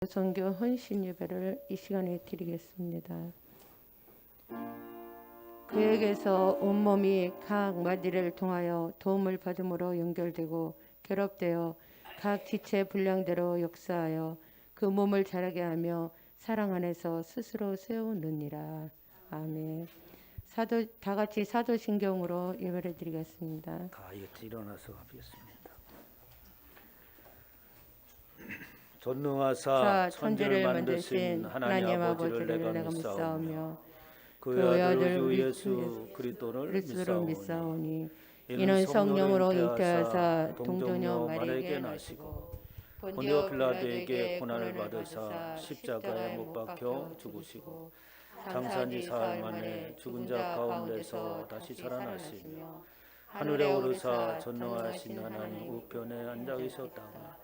선교 헌신 예배를 이 시간에 드리겠습니다. 그에게서 온몸이 각 마디를 통하여 도움을 받음으로 연결되고 결합되어 각 지체 분량대로 역사하여 그 몸을 자라게 하며 사랑 안에서 스스로 세우느니라. 아멘. 다 같이 사도신경으로 예배를 드리겠습니다. 다 일어나서 하겠습니다. 전능하사 천지를 만드신 하나님 아버지를 내가 믿사오며 그 아들 주 예수 그리스도를 믿사오니 이는 성령으로 잉태하사 동정녀 마리아에게 나시고 본디오 빌라도에게 고난을 받으사 십자가에 못 박혀 죽으시고 장사지 사흘 만에 죽은 자 가운데서 다시 살아나시며 하늘에 오르사 전능하신 하나님 우편에 앉아 계셨다가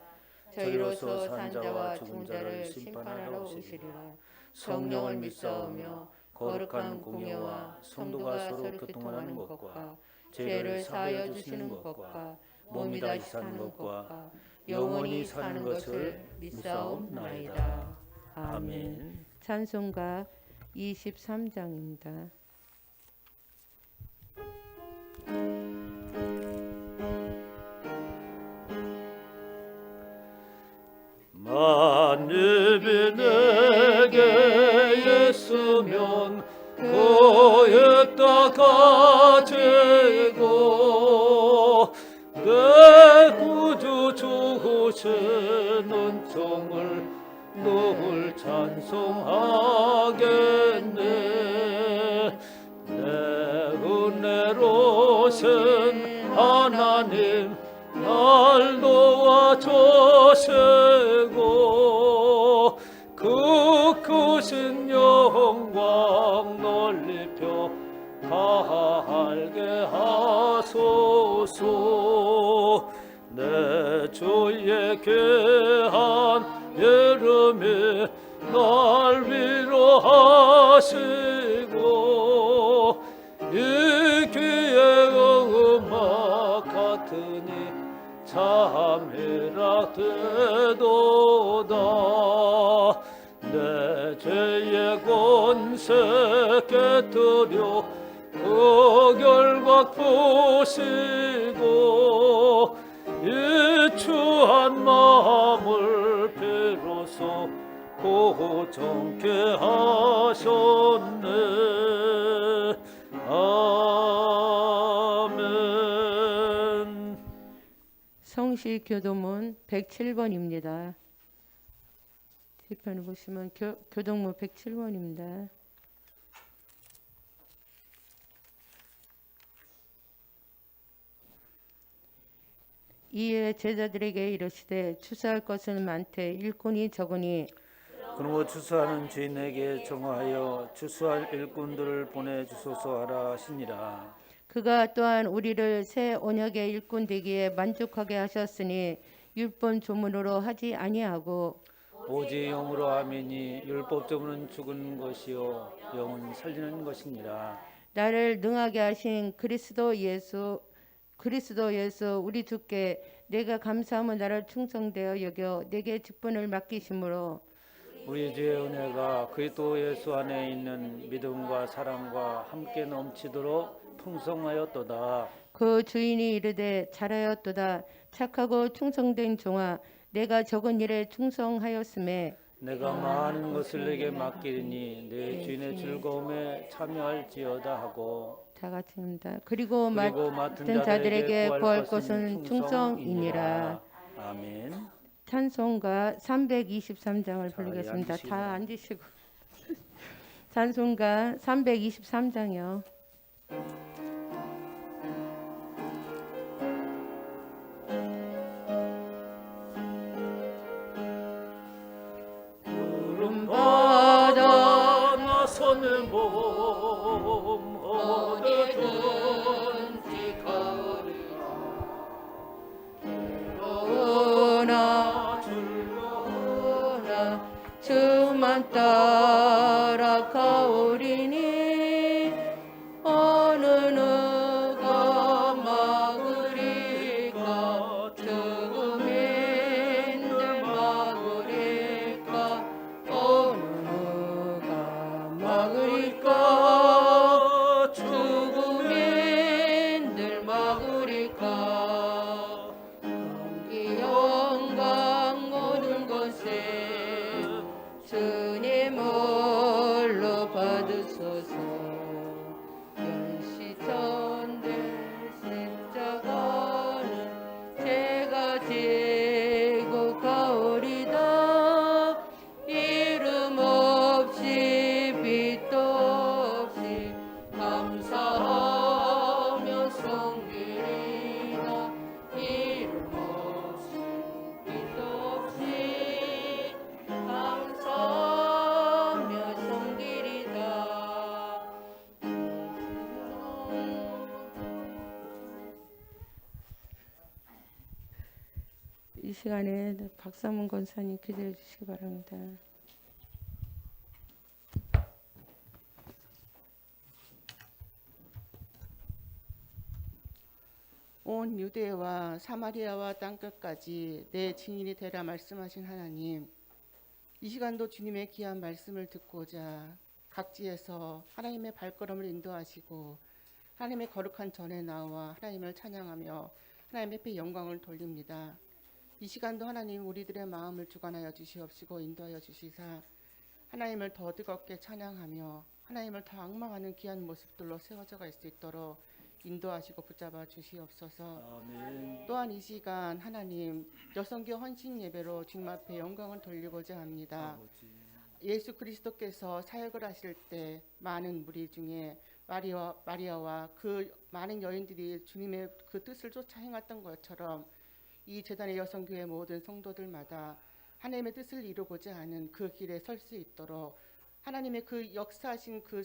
저희로서 산 자와 죽은 자를 심판하러 오시리라. 성령을 믿사오며 거룩한 공예와 성도가 서로 교통하는 것과 죄를 사하여 주시는 것과 몸이 다시 사는 것과 영원히 사는 것을 믿사옵나이다. 아멘. 찬송가 23장입니다. 만입이 내게 있으면 그에다 가지고 내 구주 주시는 종을 늘 찬송하겠네. 내 은혜로신 하나님 날 도와주시고 그 크신 영광 널리 펴알게 하소서. 내 주의 귀한 이름이 날 위로하시고 이 귀의 음악 같으니 참이라 되도다. 내 죄의 권세 깨뜨려 그 결과 푸시고 이 추한 마음을 비로소 고정케 하셨네. 아멘. 성시 교도문 107번입니다. 뒤편을 보시면 교동문 107번입니다. 이에 제자들에게 이르시되 추수할 것은 많되 일꾼이 적으니 그러므로 추수하는 주인에게 정하여 추수할 일꾼들을 보내주소서 하라 하시니라. 그가 또한 우리를 새 언약의 일꾼 되기에 만족하게 하셨으니 율법 조문으로 하지 아니하고 오직 영으로 함이니 율법조문은 죽은 것이요 영은 살리는 것이니라. 나를 능하게 하신 그리스도 예수 우리 주께 내가 감사하며 나를 충성되어 여겨 내게 직분을 맡기심으로 우리 주의 은혜가 그리스도 예수 안에 있는 믿음과 사랑과 함께 넘치도록 풍성하였도다. 그 주인이 이르되 잘하였도다. 착하고 충성된 종아, 내가 적은 일에 충성하였음에 내가 많은 것을 내게 맡기리니 내 주인의 즐거움에 참여할지어다 하고. 다 같이 합니다. 그리고 맡은 자들에게 구할 것은 충성이니라. 아멘. 찬송가 323장을 부르겠습니다. 다 앉으시고. 찬송가 323장이요. 구름바다 나서는 봄 어디든지 가리라. 즐거우나 주만 따라 가오리니 거룩하 공기 영광 모든 것에 주님 홀로 받으소서. 연시천대 십자가는 제가 지고 가오리다. 이름 없이 빛도 없이 감사하며 섬기리라. 이름 없이 빛도 없이 감사하며 섬기리라. 이 시간에 박사문 권사님 기도해 주시기 바랍니다. 온 유대와 사마리아와 땅끝까지 내 증인이 되라 말씀하신 하나님, 이 시간도 주님의 귀한 말씀을 듣고자 각지에서 하나님의 발걸음을 인도하시고 하나님의 거룩한 전에 나와 하나님을 찬양하며 하나님의 앞에 영광을 돌립니다. 이 시간도 하나님 우리들의 마음을 주관하여 주시옵시고 인도하여 주시사 하나님을 더 뜨겁게 찬양하며 하나님을 더 앙망하는 귀한 모습들로 세워져 갈 수 있도록 인도하시고 붙잡아 주시옵소서. 아멘. 또한 이 시간 하나님 여성교 헌신 예배로 주님 앞에 영광을 돌리고자 합니다. 아버지. 예수 그리스도께서 사역을 하실 때 많은 무리 중에 마리아와 그 많은 여인들이 주님의 그 뜻을 쫓아 행했던 것처럼 이 제단의 여성교회 모든 성도들마다 하나님의 뜻을 이루고자 하는 그 길에 설 수 있도록 하나님의 그 역사하신 그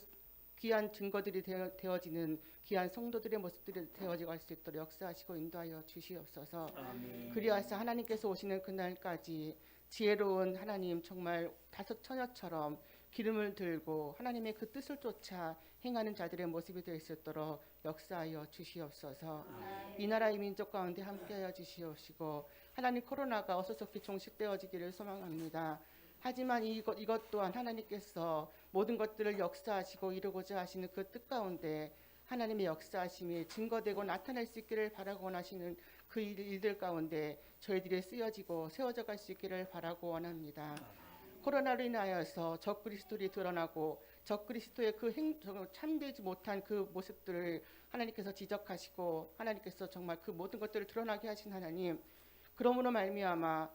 귀한 증거들이 되어지는 귀한 성도들의 모습들이 되어져 갈 수 있도록 역사하시고 인도하여 주시옵소서. 아멘. 그리하사 하나님께서 오시는 그날까지 지혜로운 하나님 정말 다섯 처녀처럼 기름을 들고 하나님의 그 뜻을 쫓아 행하는 자들의 모습이 될 수 있도록 역사하여 주시옵소서. 이 나라의 민족 가운데 함께하여 주시옵시고 하나님 코로나가 어서속히 종식되어지기를 소망합니다. 하지만 이것 또한 하나님께서 모든 것들을 역사하시고 이루고자 하시는 그 뜻 가운데 하나님의 역사하심이 증거되고 나타날 수 있기를 바라고 원하시는 그 일들 가운데 저희들이 쓰여지고 세워져 갈 수 있기를 바라고 원합니다. 코로나로 인하여서 적그리스도들이 드러나고 적그리스도의 그 참되지 못한 그 모습들을 하나님께서 지적하시고 하나님께서 정말 그 모든 것들을 드러나게 하신 하나님, 그러므로 말미암아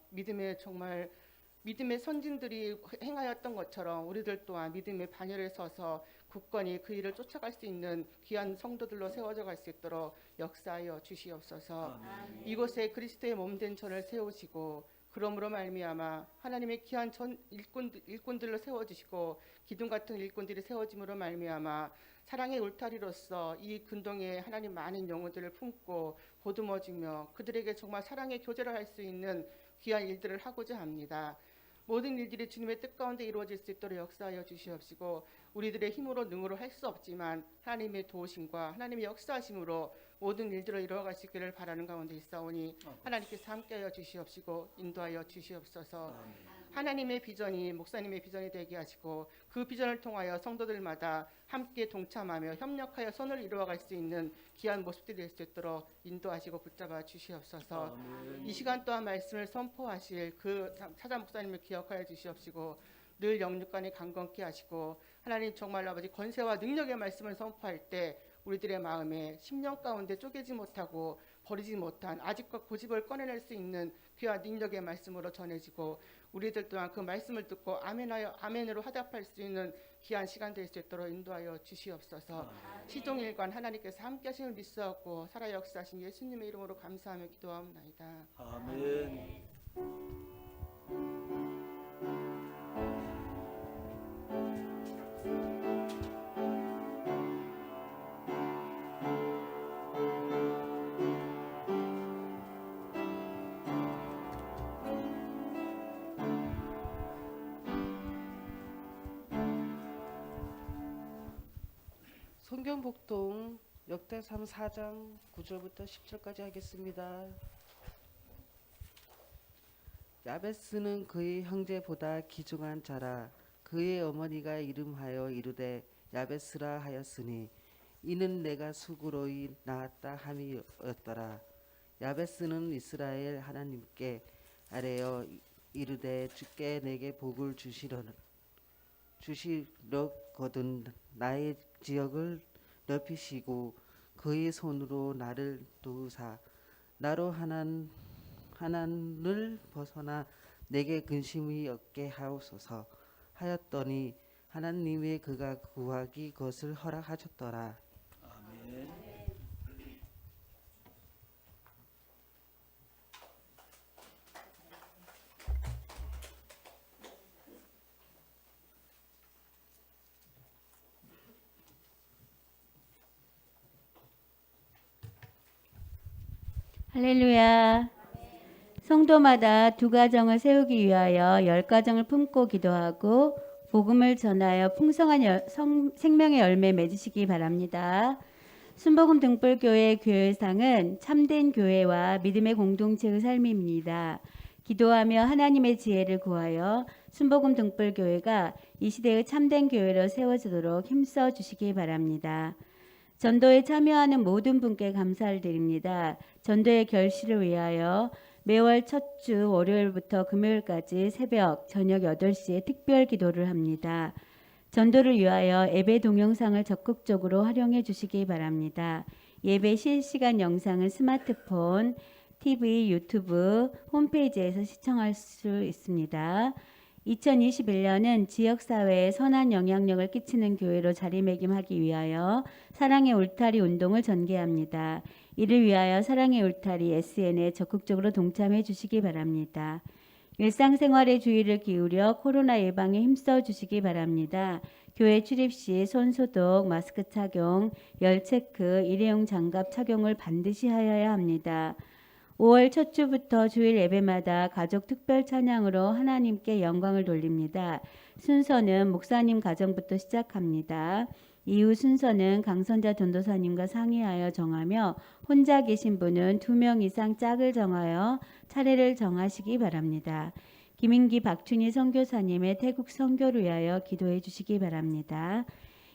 믿음의 선진들이 행하였던 것처럼 우리들 또한 믿음의 반열에 서서 굳건히 그 일을 쫓아갈 수 있는 귀한 성도들로 세워져 갈 수 있도록 역사하여 주시옵소서. 아멘. 이곳에 그리스도의 몸된 전을 세우시고 그러므로 말미암아 하나님의 귀한 일꾼들로 세워주시고 기둥 같은 일꾼들이 세워짐으로 말미암아 사랑의 울타리로서 이 근동에 하나님 많은 영혼들을 품고 보듬어주며 그들에게 정말 사랑의 교제를 할 수 있는 귀한 일들을 하고자 합니다. 모든 일들이 주님의 뜻 가운데 이루어질 수 있도록 역사하여 주시옵시고 우리들의 힘으로 능으로 할 수 없지만 하나님의 도우심과 하나님의 역사하심으로 모든 일들을 이루어갈 수 있기를 바라는 가운데 있사오니 하나님께서 함께하여 주시옵시고 인도하여 주시옵소서. 하나님의 비전이 목사님의 비전이 되게 하시고 그 비전을 통하여 성도들마다 함께 동참하며 협력하여 선을 이루어갈 수 있는 귀한 모습들이 될 수 있도록 인도하시고 붙잡아 주시옵소서. 아멘. 이 시간 또한 말씀을 선포하실 그 사자 목사님을 기억하여 주시옵시고 늘 영육간에 강건케 하시고 하나님 정말 아버지 권세와 능력의 말씀을 선포할 때 우리들의 마음에 심령 가운데 쪼개지 못하고 버리지 못한 아직과 고집을 꺼내낼 수 있는 귀한 능력의 말씀으로 전해지고 우리들 또한 그 말씀을 듣고 아멘으로 화답할 수 있는 귀한 시간 될 수 있도록 인도하여 주시옵소서. 시종일관 하나님께서 함께 하심을 믿사옵고 살아 역사하신 예수님의 이름으로 감사하며 기도하옵나이다. 아멘. 성경 복동 역대상 4장 9절부터 10절까지 하겠습니다. 야베스는 그의 형제보다 귀중한 자라. 그의 어머니가 이름하여 이르되 야베스라 하였으니 이는 내가 수고로이 낳았다 함이었더라. 야베스는 이스라엘 하나님께 아뢰어 이르되 주께 내게 복을 주시려거든 나의 지역을 넓히시고 그의 손으로 나를 도우사 나로 하나님을 벗어나 내게 근심이 없게 하옵소서 하였더니 하나님의 그가 구하기 것을 허락하셨더라. 아멘. 할렐루야. 성도마다 두 가정을 세우기 위하여 10가정을 품고 기도하고 복음을 전하여 풍성한 생명의 열매 맺으시기 바랍니다. 순복음 등불교회 교회상은 참된 교회와 믿음의 공동체의 삶입니다. 기도하며 하나님의 지혜를 구하여 순복음 등불교회가 이 시대의 참된 교회로 세워지도록 힘써 주시기 바랍니다. 전도에 참여하는 모든 분께 감사를 드립니다. 전도의 결실을 위하여 매월 첫 주 월요일부터 금요일까지 새벽 저녁 8시에 특별 기도를 합니다. 전도를 위하여 예배 동영상을 적극적으로 활용해 주시기 바랍니다. 예배 실시간 영상은 스마트폰, TV, 유튜브, 홈페이지에서 시청할 수 있습니다. 2021년은 지역사회에 선한 영향력을 끼치는 교회로 자리매김하기 위하여 사랑의 울타리 운동을 전개합니다. 이를 위하여 사랑의 울타리 SN에 적극적으로 동참해 주시기 바랍니다. 일상생활의 주의를 기울여 코로나 예방에 힘써 주시기 바랍니다. 교회 출입 시 손소독, 마스크 착용, 열 체크, 일회용 장갑 착용을 반드시 하여야 합니다. 5월 첫 주부터 주일 예배마다 가족 특별 찬양으로 하나님께 영광을 돌립니다. 순서는 목사님 가정부터 시작합니다. 이후 순서는 강선자 전도사님과 상의하여 정하며 혼자 계신 분은 2명 이상 짝을 정하여 차례를 정하시기 바랍니다. 김인기 박춘희 선교사님의 태국 선교를 위하여 기도해 주시기 바랍니다.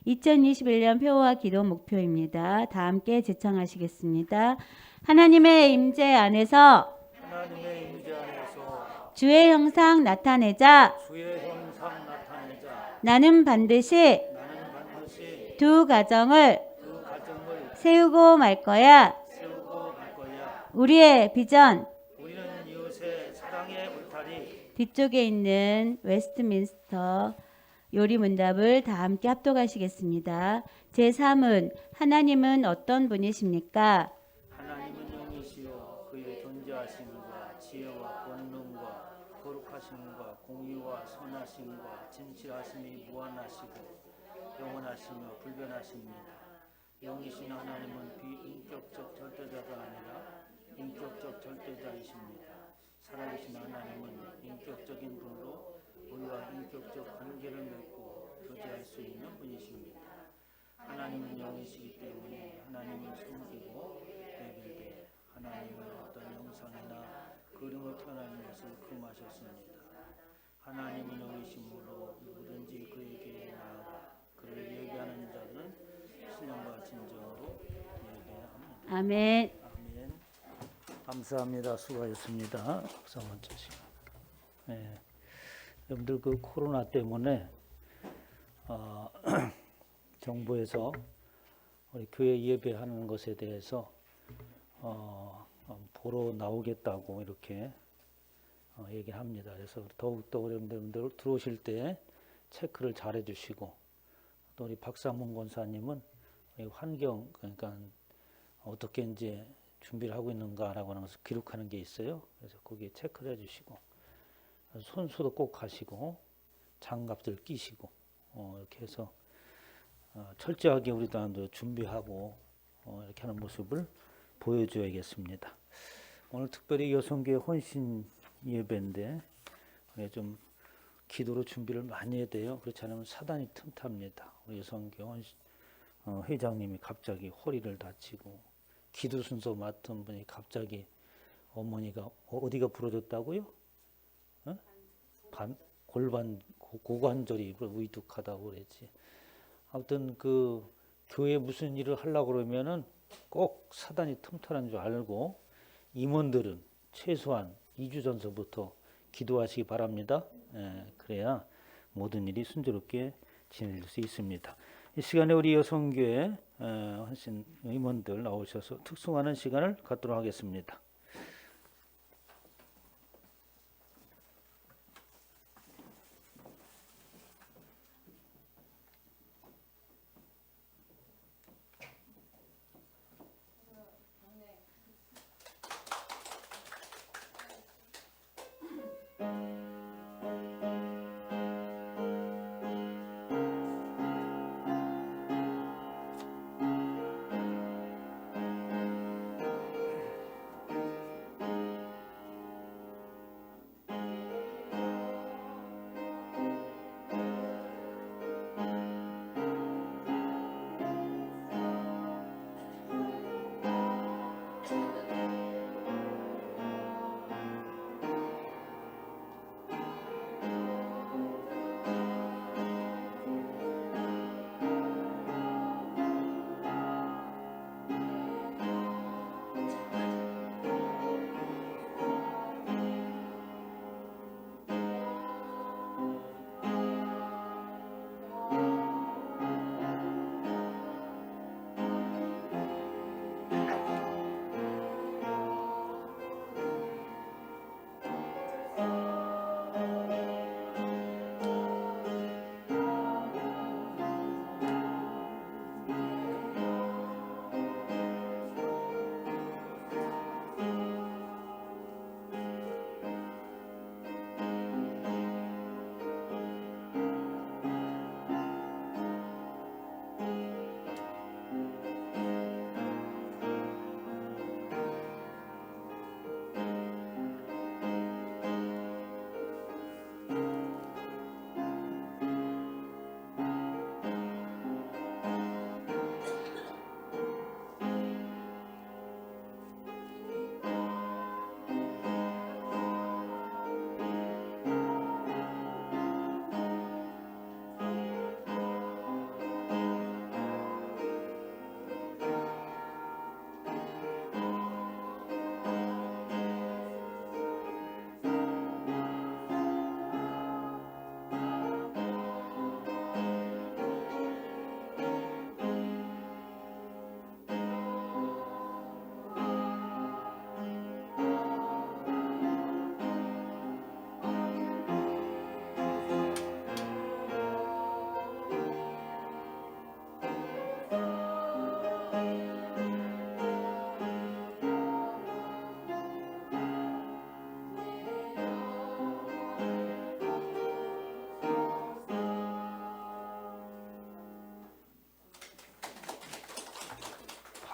2021년 표와 기도 목표입니다. 다 함께 제창하시겠습니다. 하나님의 임재 안에서 하나님의 임재 안에서 주의 형상 나타내자. 주의 형상 나타내자. 나는 반드시 두 가정을 세우고 말 거야. 세우고 갈 거야. 우리의 비전. 우리는 이웃의 사랑의 울타리. 뒤쪽에 있는 웨스트민스터 요리문답을 다 함께 합독하시겠습니다. 제3은 하나님은 어떤 분이십니까? 하나님은 영이시요 그의 존재하심과 지혜와 권능과 거룩하심과 공의와 선하심과 진실하심이 무한하시고 영원하시며 불변하십니다. 영이신 하나님은 비인격적 절대자가 아니라 인격적 절대자이십니다. 살아계신 하나님은 인격적인 분으로 우리와 인격적 관계를 맺고 교제할 수 있는 분이십니다. 하나님은 영이시기 때문에 하나님을 숨기고 예배되 하나님은 어떤 형상이나 그림을 태어나는 것을 금하셨습니다. 하나님은 영이시므로 누구든지 그에게 나아가 그를 예배하는 자는 신령과 진정으로 예배합니다. 아멘. 아멘. 감사합니다. 수고하셨습니다. 박수 한번 주시고. 네. 여러분들 그 코로나 때문에 정부에서 우리 교회 예배하는 것에 대해서 보러 나오겠다고 이렇게 얘기합니다. 그래서 더욱더 여러분들 들어오실 때 체크를 잘 해주시고 또 우리 박상문 권사님은 환경 그러니까 어떻게 이제 준비를 하고 있는가라고 하는 것을 기록하는 게 있어요. 그래서 거기에 체크를 해주시고 손소독 꼭 하시고 장갑들 끼시고 이렇게 해서 철저하게 우리도 준비하고 이렇게 하는 모습을 보여줘야겠습니다. 오늘 특별히 여성교회 혼신 예배인데 좀 기도로 준비를 많이 해야 돼요. 그렇지 않으면 사단이 틈탑니다. 우리 여성교회 회장님이 갑자기 허리를 다치고 기도 순서 맡은 분이 갑자기 어머니가 어디가 부러졌다고요? 골반 고관절이 위독하다고 그랬지. 아무튼 그 교회 무슨 일을 하려고 그러면은 꼭 사단이 틈타는 줄 알고 임원들은 최소한 2주 전서부터 기도하시기 바랍니다. 그래야 모든 일이 순조롭게 진행될 수 있습니다. 이 시간에 우리 여성교회 하신 임원들 나오셔서 특송하는 시간을 갖도록 하겠습니다.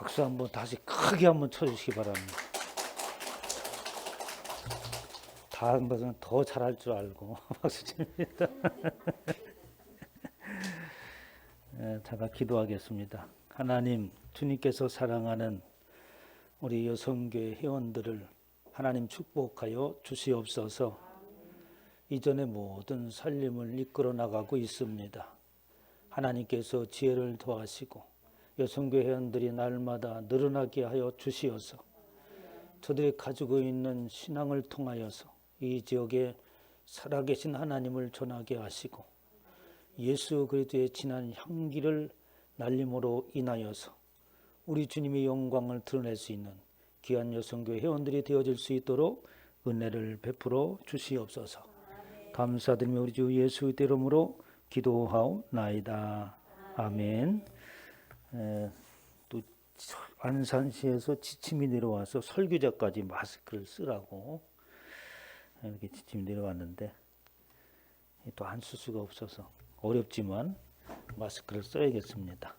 박수 한번 다시 크게 한번 쳐주시기 바랍니다. 다음 것은 더 잘할 줄 알고 박수 칩니다. 잠깐 기도하겠습니다. 하나님, 주님께서 사랑하는 우리 여성교회 회원들을 하나님 축복하여 주시옵소서. 이전의 모든 살림을 이끌어 나가고 있습니다. 하나님께서 지혜를 더하시고 여성교회 회원들이 날마다 늘어나게 하여 주시어서 저들이 가지고 있는 신앙을 통하여서 이 지역에 살아계신 하나님을 전하게 하시고 예수 그리스도의 진한 향기를 날림으로 인하여서 우리 주님의 영광을 드러낼 수 있는 귀한 여성교회 회원들이 되어질 수 있도록 은혜를 베풀어 주시옵소서. 감사드리며 우리 주 예수 이름으로 기도하옵나이다. 아멘. 또 안산시에서 지침이 내려와서 설교자까지 마스크를 쓰라고 이렇게 지침이 내려왔는데 또 안 쓸 수가 없어서 어렵지만 마스크를 써야겠습니다.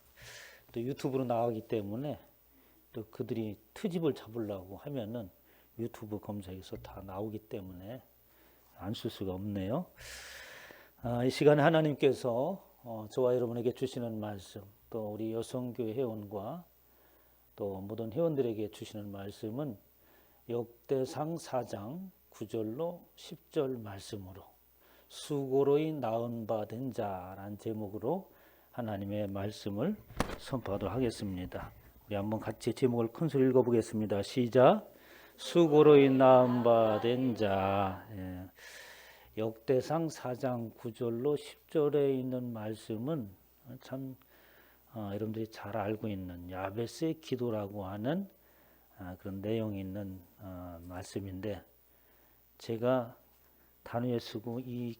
또 유튜브로 나가기 때문에 또 그들이 트집을 잡으려고 하면은 유튜브 검색에서 다 나오기 때문에 안 쓸 수가 없네요. 이 시간에 하나님께서 저와 여러분에게 주시는 말씀, 또 우리 여성교회 회원과 또 모든 회원들에게 주시는 말씀은 역대상 4장 9절로 10절 말씀으로 수고로이 나은 바 된 자라는 제목으로 하나님의 말씀을 선포하도록 하겠습니다. 우리 한번 같이 제목을 큰 소리 읽어보겠습니다. 시작. 수고로 인나음 받은 자. 예. 역대상 4장 9절로 10절에 있는 말씀은 참 여러분들이 잘 알고 있는 야베스의 기도라고 하는 그런 내용이 있는 말씀인데, 제가 단위에 쓰고 이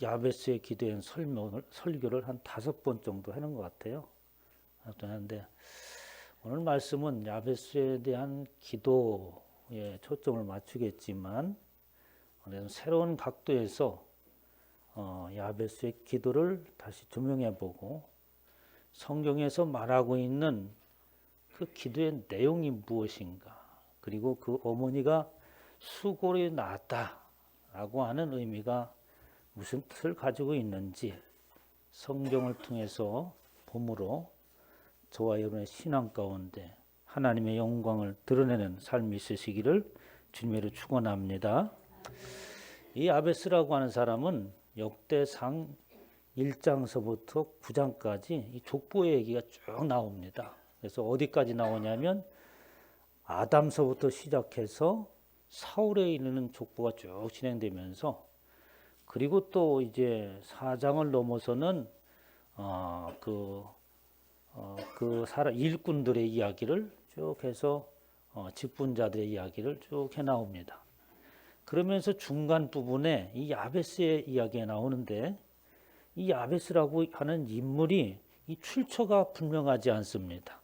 야베스의 기도에 대한 설교를 한 5번 정도 하는 것 같아요. 하는데 오늘 말씀은 야베스에 대한 기도에 초점을 맞추겠지만, 새로운 각도에서 야베스의 기도를 다시 조명해보고 성경에서 말하고 있는 그 기도의 내용이 무엇인가, 그리고 그 어머니가 수고로 낳았다라고 하는 의미가 무슨 뜻을 가지고 있는지 성경을 통해서 봄으로 저와 여러분의 신앙 가운데 하나님의 영광을 드러내는 삶이 있으시기를 주님으로 축원합니다. 이 야베스라고 하는 사람은 역대상 1장서부터 9장까지 이 족보의 얘기가 쭉 나옵니다. 그래서 어디까지 나오냐면 아담서부터 시작해서 사울에 이르는 족보가 쭉 진행되면서, 그리고 또 이제 4장을 넘어서는 그 사람 일꾼들의 이야기를 쭉 해서 직분자들의 이야기를 쭉 해 나옵니다. 그러면서 중간 부분에 이 야베스의 이야기가 나오는데, 이 야베스라고 하는 인물이 이 출처가 분명하지 않습니다.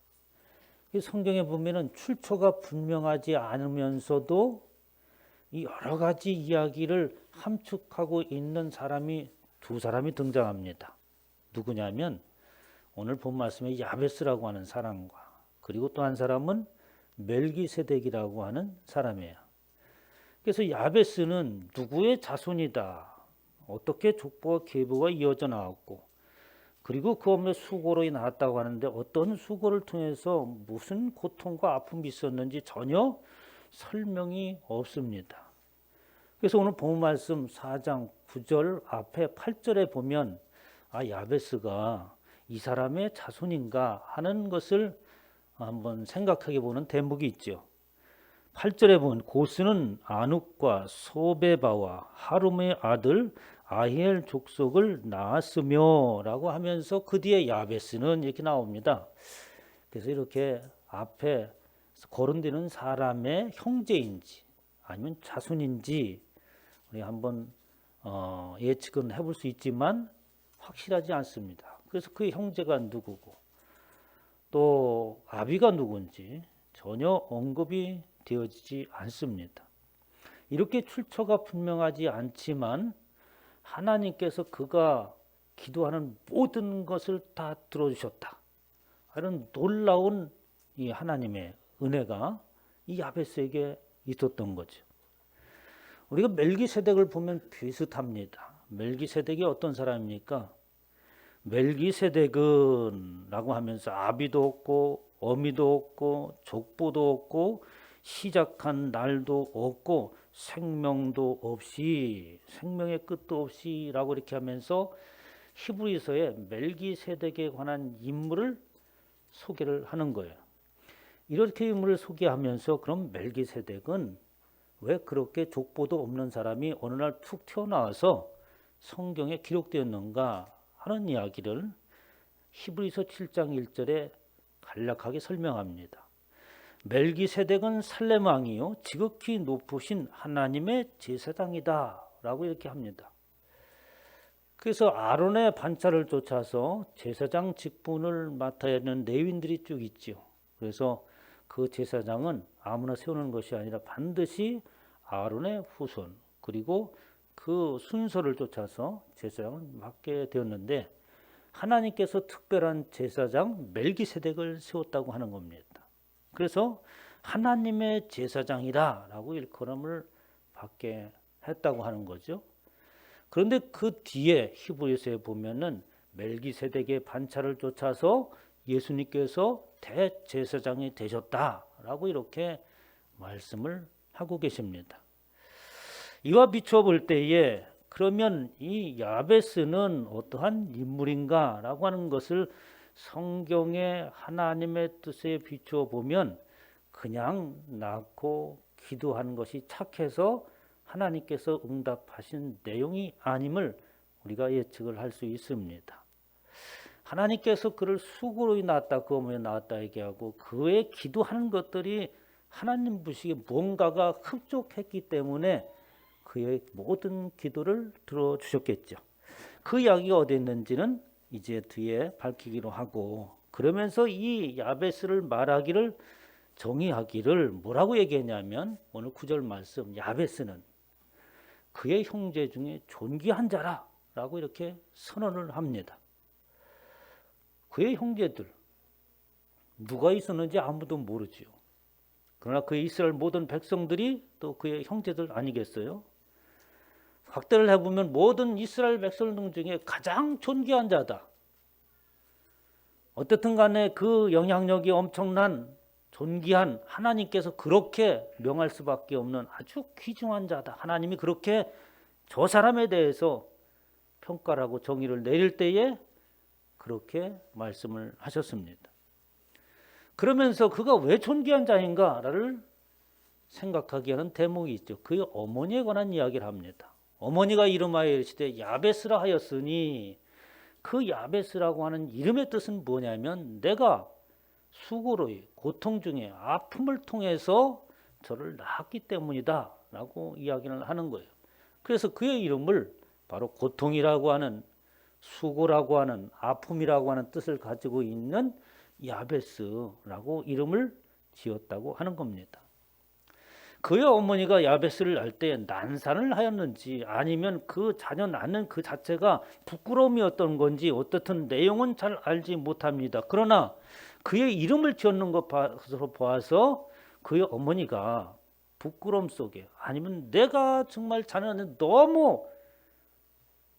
성경에 보면은 출처가 분명하지 않으면서도 이 여러 가지 이야기를 함축하고 있는 사람이 두 사람이 등장합니다. 누구냐면 오늘 본 말씀에 야베스라고 하는 사람과, 그리고 또 한 사람은 멜기세덱이라고 하는 사람이에요. 그래서 야베스는 누구의 자손이다, 어떻게 족보와 계보가 이어져 나왔고, 그리고 그 엄마 수고로 나왔다고 하는데 어떤 수고를 통해서 무슨 고통과 아픔이 있었는지 전혀 설명이 없습니다. 그래서 오늘 본 말씀 4장 9절 앞에 8절에 보면 야베스가 이 사람의 자손인가 하는 것을 한번 생각해 보는 대목이 있죠. 8절에 보면 고스는 아눅과 소베바와 하룸의 아들 아히엘 족속을 낳았으며 라고 하면서 그 뒤에 야베스는 이렇게 나옵니다. 그래서 이렇게 앞에 거론되는 사람의 형제인지 아니면 자손인지 우리 한번 예측은 해볼 수 있지만 확실하지 않습니다. 그래서 그 형제가 누구고 또 아비가 누군지 전혀 언급이 되어지지 않습니다. 이렇게 출처가 분명하지 않지만 하나님께서 그가 기도하는 모든 것을 다 들어주셨다, 이런 놀라운 이 하나님의 은혜가 이 야베스에게 있었던 거죠. 우리가 멜기세덱을 보면 비슷합니다. 멜기세덱이 어떤 사람입니까? 멜기세덱은 라고 하면서 아비도 없고 어미도 없고 족보도 없고 시작한 날도 없고 생명도 없이, 생명의 끝도 없이 라고 이렇게 하면서 히브리서에 멜기세덱에 관한 인물을 소개를 하는 거예요. 이렇게 인물을 소개하면서 그럼 멜기세덱은 왜 그렇게 족보도 없는 사람이 어느 날 툭 튀어나와서 성경에 기록되었는가 하는 이야기를 히브리서 7장 1절에 간략하게 설명합니다. 멜기세덱은 살렘 왕이요 지극히 높으신 하나님의 제사장이다 라고 이렇게 합니다. 그래서 아론의 반차를 쫓아서 제사장 직분을 맡아야 하는 레위인들이 쭉 있죠. 그래서 그 제사장은 아무나 세우는 것이 아니라 반드시 아론의 후손, 그리고 그 순서를 쫓아서 제사장을 맡게 되었는데, 하나님께서 특별한 제사장 멜기세덱을 세웠다고 하는 겁니다. 그래서 하나님의 제사장이다라고 일컬음을 받게 했다고 하는 거죠. 그런데 그 뒤에 히브리서에 보면은 멜기세덱의 반차를 쫓아서 예수님께서 대제사장이 되셨다라고 이렇게 말씀을 하고 계십니다. 이와 비추어 볼 때에 그러면 이 야베스는 어떠한 인물인가라고 하는 것을 성경의 하나님의 뜻에 비추어 보면 그냥 낳고 기도하는 것이 착해서 하나님께서 응답하신 내용이 아님을 우리가 예측을 할 수 있습니다. 하나님께서 그를 수고로 낳았다, 그 어머니에 낳았다 얘기하고 그의 기도하는 것들이 하나님 보시기에 뭔가가 흡족했기 때문에 그의 모든 기도를 들어주셨겠죠. 그 이야기가 어디 있는지는 이제 뒤에 밝히기로 하고, 그러면서 이 야베스를 말하기를 정의하기를 뭐라고 얘기했냐면 오늘 9절 말씀, 야베스는 그의 형제 중에 존귀한 자라라고 이렇게 선언을 합니다. 그의 형제들 누가 있었는지 아무도 모르지요. 그러나 그 이스라엘 모든 백성들이 또 그의 형제들 아니겠어요? 확대를 해보면 모든 이스라엘 백성 중에 가장 존귀한 자다. 어쨌든 간에 그 영향력이 엄청난 존귀한, 하나님께서 그렇게 명할 수밖에 없는 아주 귀중한 자다. 하나님이 그렇게 저 사람에 대해서 평가하고 정의를 내릴 때에 그렇게 말씀을 하셨습니다. 그러면서 그가 왜 존귀한 자인가를 생각하게 하는 대목이 있죠. 그의 어머니에 관한 이야기를 합니다. 어머니가 이름하여 이르시되 야베스라 하였으니, 그 야베스라고 하는 이름의 뜻은 뭐냐면 내가 수고로이 고통 중에 아픔을 통해서 저를 낳았기 때문이다 라고 이야기를 하는 거예요. 그래서 그의 이름을 바로 고통이라고 하는, 수고라고 하는, 아픔이라고 하는 뜻을 가지고 있는 야베스라고 이름을 지었다고 하는 겁니다. 그의 어머니가 야베스를 낳을 때 난산을 하였는지 아니면 그 자녀 낳는 그 자체가 부끄러움이었던 건지 어떻든 내용은 잘 알지 못합니다. 그러나 그의 이름을 지었는 것으로 보아서 그의 어머니가 부끄러움 속에, 아니면 내가 정말 자녀는 너무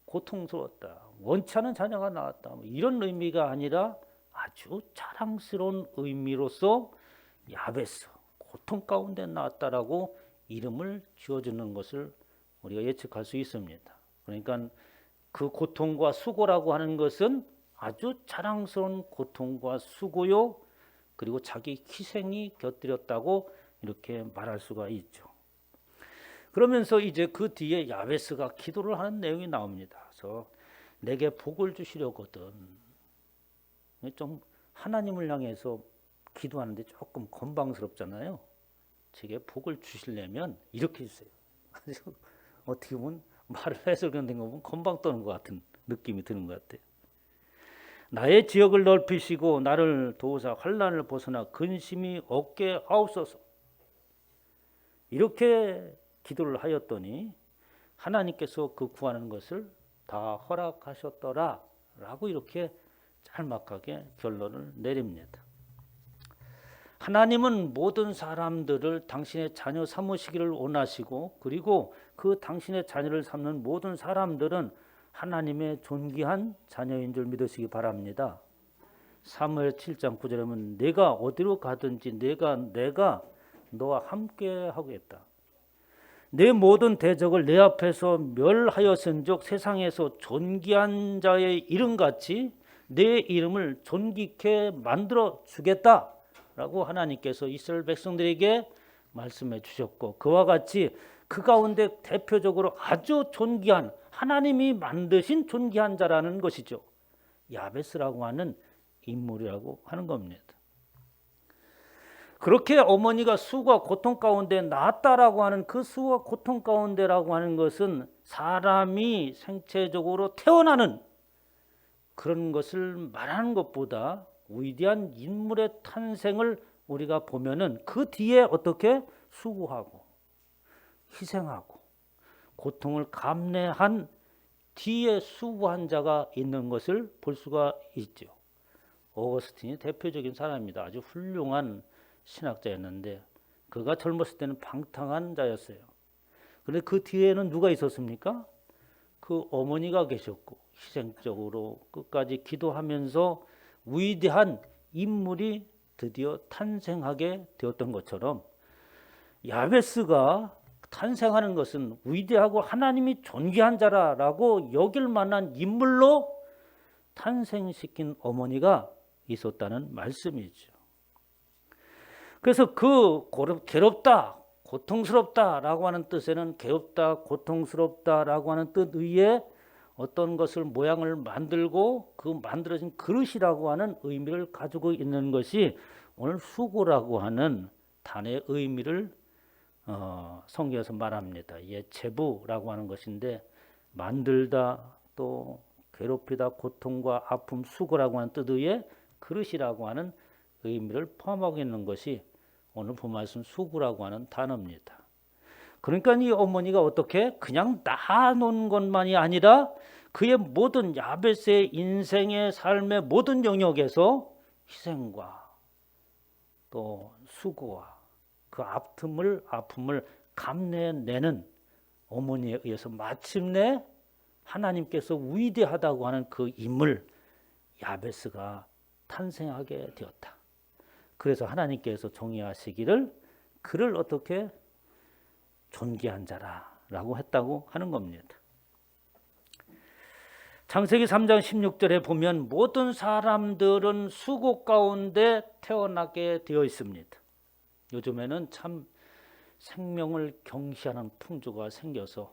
고통스러웠다, 원치 않은 자녀가 나왔다, 이런 의미가 아니라 아주 자랑스러운 의미로서 야베스, 고통 가운데 나왔다라고 이름을 지어주는 것을 우리가 예측할 수 있습니다. 그러니까 그 고통과 수고라고 하는 것은 아주 자랑스러운 고통과 수고요, 그리고 자기 희생이 곁들였다고 이렇게 말할 수가 있죠. 그러면서 이제 그 뒤에 야베스가 기도를 하는 내용이 나옵니다. 그래서 내게 복을 주시려거든. 좀 하나님을 향해서 기도하는데 조금 건방스럽잖아요. 제게 복을 주시려면 이렇게 주세요. 어떻게 보면 말을 해석된 거 보면 건방 떠는 것 같은 느낌이 드는 것 같아요. 나의 지역을 넓히시고 나를 도우사 환난을 벗어나 근심이 없게 하옵소서. 이렇게 기도를 하였더니 하나님께서 그 구하는 것을 다 허락하셨더라 라고 이렇게 짤막하게 결론을 내립니다. 하나님은 모든 사람들을 당신의 자녀 삼으시기를 원하시고, 그리고 그 당신의 자녀를 삼는 모든 사람들은 하나님의 존귀한 자녀인 줄 믿으시기 바랍니다. 사무엘 7장 9절에 보면 내가 어디로 가든지 내가 너와 함께 하겠다. 내 모든 대적을 내 앞에서 멸하였은즉 세상에서 존귀한 자의 이름같이 내 이름을 존귀케 만들어 주겠다 라고 하나님께서 이스라엘 백성들에게 말씀해 주셨고, 그와 같이 그 가운데 대표적으로 아주 존귀한, 하나님이 만드신 존귀한 자라는 것이죠. 야베스라고 하는 인물이라고 하는 겁니다. 그렇게 어머니가 수고와 고통 가운데 낳았다라고 하는 그 수고와 고통 가운데라고 하는 것은 사람이 생체적으로 태어나는 그런 것을 말하는 것보다 위대한 인물의 탄생을 우리가 보면은 그 뒤에 어떻게 수고하고 희생하고 고통을 감내한 뒤에 수고한 자가 있는 것을 볼 수가 있죠. 어거스틴이 대표적인 사람입니다. 아주 훌륭한 신학자였는데 그가 젊었을 때는 방탕한 자였어요. 그런데 그 뒤에는 누가 있었습니까? 그 어머니가 계셨고 희생적으로 끝까지 기도하면서 위대한 인물이 드디어 탄생하게 되었던 것처럼 야베스가 탄생하는 것은 위대하고 하나님이 존귀한 자라고 여길 만한 인물로 탄생시킨 어머니가 있었다는 말씀이죠. 그래서 그 괴롭다, 고통스럽다라고 하는 뜻에는 괴롭다, 고통스럽다라고 하는 뜻 위에 어떤 것을 모양을 만들고 그 만들어진 그릇이라고 하는 의미를 가지고 있는 것이 오늘 수고라고 하는 단의 의미를 성경에서 말합니다. 예체부라고 하는 것인데 만들다, 또 괴롭히다, 고통과 아픔, 수고라고 하는 뜻 위에 그릇이라고 하는 의미를 포함하고 있는 것이 오늘 본 말씀 수고라고 하는 단어입니다. 그러니까 이 어머니가 어떻게 그냥 놔놓은 것만이 아니라 그의 모든 야베스의 인생의 삶의 모든 영역에서 희생과 또 수고와 그 아픔을 감내내는 어머니에 의해서 마침내 하나님께서 위대하다고 하는 그 인물 야베스가 탄생하게 되었다. 그래서 하나님께서 정의하시기를 그를 어떻게 존귀한 자라라고 했다고 하는 겁니다. 창세기 3장 16절에 보면 모든 사람들은 수고 가운데 태어나게 되어 있습니다. 요즘에는 참 생명을 경시하는 풍조가 생겨서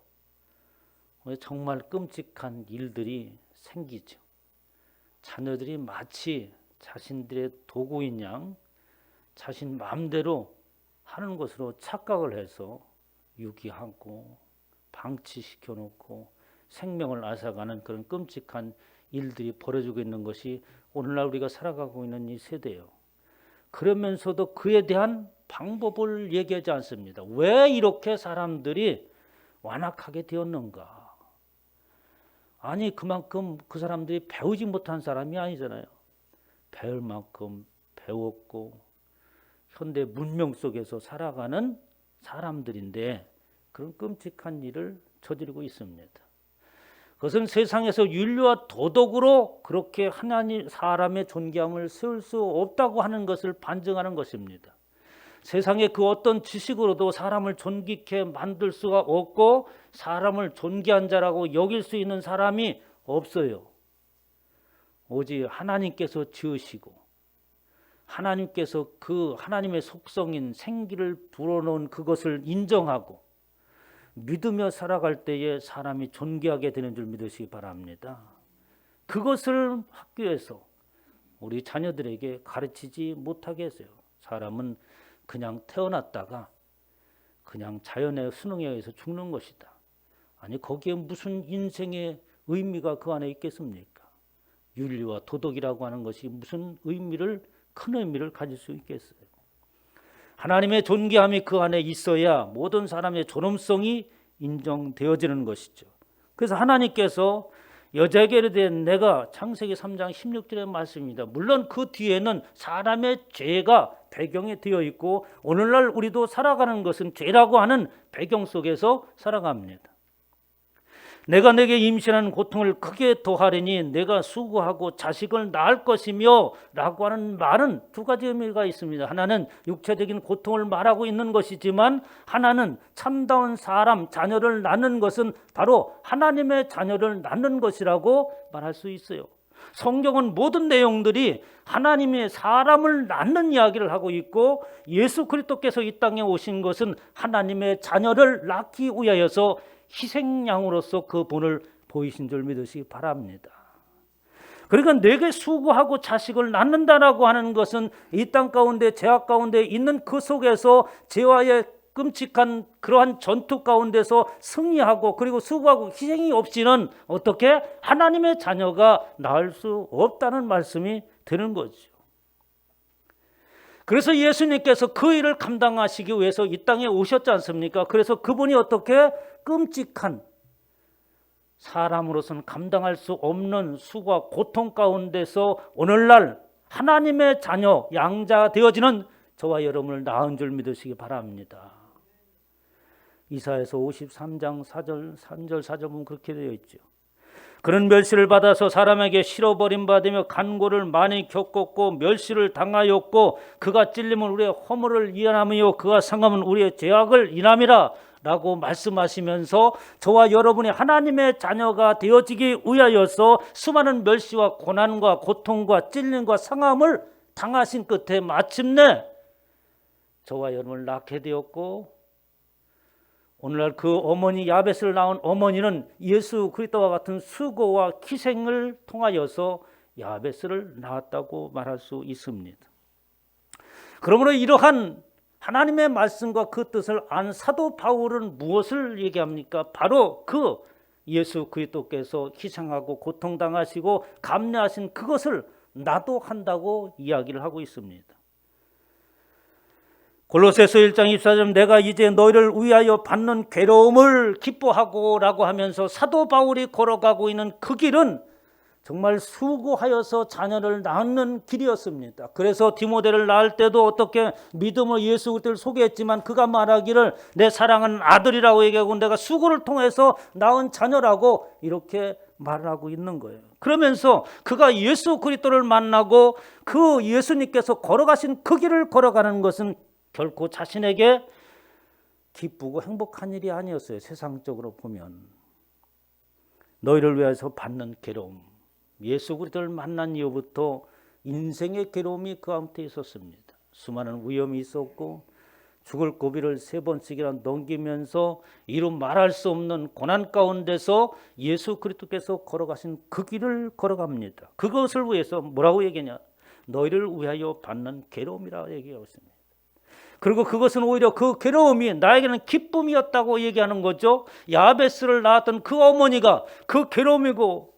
정말 끔찍한 일들이 생기죠. 자녀들이 마치 자신들의 도구인 양 자신 마음대로 하는 것으로 착각을 해서 유기하고 방치시켜 놓고 생명을 앗아가는 그런 끔찍한 일들이 벌어지고 있는 것이 오늘날 우리가 살아가고 있는 이 세대예요. 그러면서도 그에 대한 방법을 얘기하지 않습니다. 왜 이렇게 사람들이 완악하게 되었는가? 아니 그만큼 그 사람들이 배우지 못한 사람이 아니잖아요. 배울 만큼 배웠고 현대 문명 속에서 살아가는 사람들인데 그런 끔찍한 일을 저지르고 있습니다. 그것은 세상에서 윤리와 도덕으로 그렇게 하나님 사람의 존귀함을 세울 수 없다고 하는 것을 반증하는 것입니다. 세상에 그 어떤 지식으로도 사람을 존귀케 만들 수가 없고 사람을 존귀한 자라고 여길 수 있는 사람이 없어요. 오직 하나님께서 지으시고 하나님께서 그 하나님의 속성인 생기를 불어넣은 그것을 인정하고 믿으며 살아갈 때에 사람이 존귀하게 되는 줄 믿으시기 바랍니다. 그것을 학교에서 우리 자녀들에게 가르치지 못하게 했어요. 사람은 그냥 태어났다가 그냥 자연의 수능에 의해서 죽는 것이다. 아니 거기에 무슨 인생의 의미가 그 안에 있겠습니까? 윤리와 도덕이라고 하는 것이 무슨 큰 의미를 가질 수 있겠어요? 하나님의 존귀함이 그 안에 있어야 모든 사람의 존엄성이 인정되어지는 것이죠. 그래서 하나님께서 여자에게 이르되 내가 창세기 3장 16절의 말씀입니다. 물론 그 뒤에는 사람의 죄가 배경에 되어 있고 오늘날 우리도 살아가는 것은 죄라고 하는 배경 속에서 살아갑니다. 내가 내게 임신하는 고통을 크게 더하리니 내가 수고하고 자식을 낳을 것이며 라고 하는 말은 두 가지 의미가 있습니다. 하나는 육체적인 고통을 말하고 있는 것이지만 하나는 참다운 사람 자녀를 낳는 것은 바로 하나님의 자녀를 낳는 것이라고 말할 수 있어요. 성경은 모든 내용들이 하나님의 사람을 낳는 이야기를 하고 있고 예수 그리스도께서 이 땅에 오신 것은 하나님의 자녀를 낳기 위하여서 희생양으로서 그 본을 보이신 줄 믿으시기 바랍니다. 그러니까 내게 수고하고 자식을 낳는다라고 하는 것은 이 땅 가운데 죄악 가운데 있는 그 속에서 죄와의 끔찍한 그러한 전투 가운데서 승리하고 그리고 수고하고 희생이 없이는 어떻게 하나님의 자녀가 낳을 수 없다는 말씀이 되는 거죠. 그래서 예수님께서 그 일을 감당하시기 위해서 이 땅에 오셨지 않습니까? 그래서 그분이 어떻게 끔찍한 사람으로서는 감당할 수 없는 수고와 고통 가운데서 오늘날 하나님의 자녀, 양자가 되어지는 저와 여러분을 낳은 줄 믿으시기 바랍니다. 이사야서 53장 4절 3절 4절 보면 그렇게 되어 있죠. 그는 멸시를 받아서 사람에게 실어버림받으며 간고를 많이 겪었고 멸시를 당하였고 그가 찔림은 우리의 허물을 이해하며 그가 상함은 우리의 죄악을 인함이라 라고 말씀하시면서 저와 여러분이 하나님의 자녀가 되어지기 위하여서 수많은 멸시와 고난과 고통과 찔림과 상함을 당하신 끝에 마침내 저와 여러분을 낳게 되었고 오늘날 그 어머니 야벳을 낳은 어머니는 예수 그리스도와 같은 수고와 희생을 통하여서 야벳을 낳았다고 말할 수 있습니다. 그러므로 이러한 하나님의 말씀과 그 뜻을 안 사도 바울은 무엇을 얘기합니까? 바로 그 예수 그리스도께서 희생하고 고통당하시고 감내하신 그것을 나도 한다고 이야기를 하고 있습니다. 골로새서 1장 24절 내가 이제 너희를 위하여 받는 괴로움을 기뻐하고 라고 하면서 사도 바울이 걸어가고 있는 그 길은 정말 수고하여서 자녀를 낳는 길이었습니다. 그래서 디모데를 낳을 때도 어떻게 믿음으로 예수 그리스도를 소개했지만 그가 말하기를 내 사랑하는 아들이라고 얘기하고 내가 수고를 통해서 낳은 자녀라고 이렇게 말하고 있는 거예요. 그러면서 그가 예수 그리스도를 만나고 그 예수님께서 걸어가신 그 길을 걸어가는 것은 결코 자신에게 기쁘고 행복한 일이 아니었어요. 세상적으로 보면 너희를 위해서 받는 괴로움, 예수 그리스도를 만난 이후부터 인생의 괴로움이 그 가운데 있었습니다. 수많은 위험이 있었고 죽을 고비를 3번씩이나 넘기면서 이루 말할 수 없는 고난 가운데서 예수 그리스도께서 걸어가신 그 길을 걸어갑니다. 그것을 위해서 뭐라고 얘기하냐? 너희를 위하여 받는 괴로움이라고 얘기하고 있습니다. 그리고 그것은 오히려 그 괴로움이 나에게는 기쁨이었다고 얘기하는 거죠. 야베스를 낳았던 그 어머니가 그 괴로움이고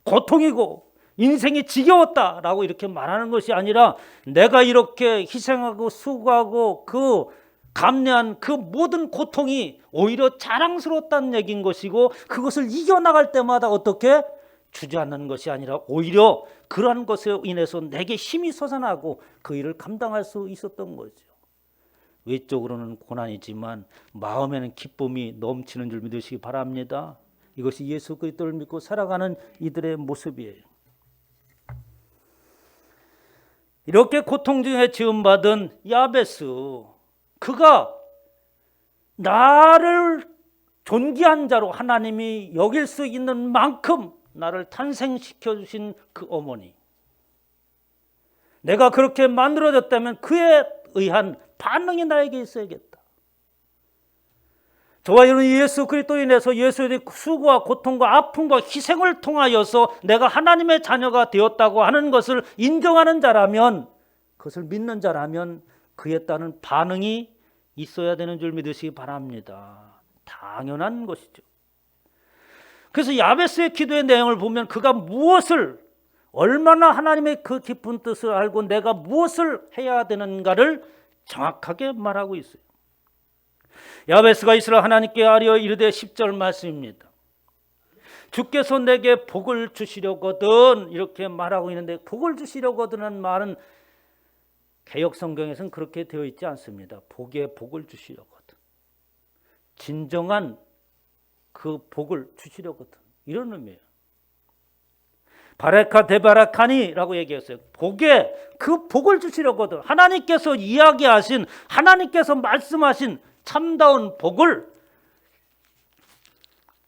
고통이고 인생이 지겨웠다라고 이렇게 말하는 것이 아니라 내가 이렇게 희생하고 수고하고 그 감내한 그 모든 고통이 오히려 자랑스러웠다는 얘기인 것이고 그것을 이겨나갈 때마다 어떻게 주저앉는 것이 아니라 오히려 그러한 것에 인해서 내게 힘이 솟아나고 그 일을 감당할 수 있었던 거죠. 외적으로는 고난이지만 마음에는 기쁨이 넘치는 줄 믿으시기 바랍니다. 이것이 예수 그리스도를 믿고 살아가는 이들의 모습이에요. 이렇게 고통 중에 지음받은 야베스, 그가 나를 존귀한 자로 하나님이 여길 수 있는 만큼 나를 탄생시켜 주신 그 어머니, 내가 그렇게 만들어졌다면 그에 의한 반응이 나에게 있어야겠다. 저와 여러분 예수 그리스도로 인해서 예수의 수고와 고통과 아픔과 희생을 통하여서 내가 하나님의 자녀가 되었다고 하는 것을 인정하는 자라면, 그것을 믿는 자라면 그에 따른 반응이 있어야 되는 줄 믿으시기 바랍니다. 당연한 것이죠. 그래서 야베스의 기도의 내용을 보면 그가 무엇을, 얼마나 하나님의 그 깊은 뜻을 알고 내가 무엇을 해야 되는가를 정확하게 말하고 있어요. 야베스가 이스라엘 하나님께 아뢰어 이르되 10절 말씀입니다. 주께서 내게 복을 주시려거든, 이렇게 말하고 있는데 복을 주시려거든은 말은 개역 성경에서는 그렇게 되어 있지 않습니다. 복에 복을 주시려거든, 진정한 그 복을 주시려거든, 이런 의미예요. 바레카 데바라카니라고 얘기했어요. 복에 그 복을 주시려거든, 하나님께서 이야기하신, 하나님께서 말씀하신 참다운 복을